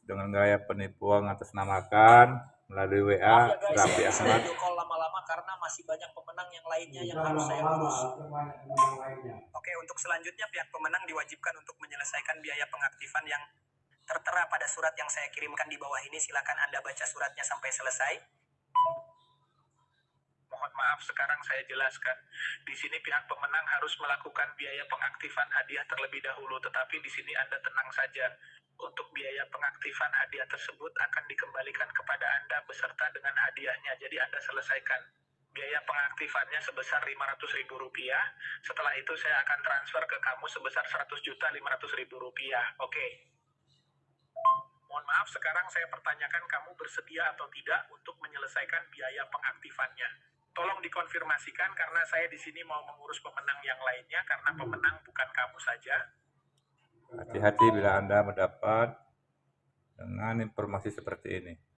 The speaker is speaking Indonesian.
dengan gaya penipuan atasnamakan melalui WA Maaf ya guys, Raffi ini saya Ahmad. video call lama-lama karena masih banyak pemenang yang lainnya yang harus saya urus. Oke, untuk selanjutnya pihak pemenang diwajibkan untuk menyelesaikan biaya pengaktifan yang tertera pada surat yang saya kirimkan di bawah ini. Silakan Anda baca suratnya sampai selesai. Mohon maaf, sekarang saya jelaskan. Di sini pihak pemenang harus melakukan biaya pengaktifan hadiah terlebih dahulu, tetapi di sini Anda tenang saja. Untuk biaya pengaktifan hadiah tersebut akan dikembalikan kepada Anda beserta dengan hadiahnya. Jadi Anda selesaikan biaya pengaktifannya sebesar Rp500.000. Setelah itu saya akan transfer ke kamu sebesar Rp100.500.000. Oke. Mohon maaf, sekarang saya pertanyakan kamu bersedia atau tidak untuk menyelesaikan biaya pengaktifannya. Tolong dikonfirmasikan karena saya di sini mau mengurus pemenang yang lainnya karena pemenang bukan kamu saja. Hati-hati bila Anda mendapat dengan informasi seperti ini.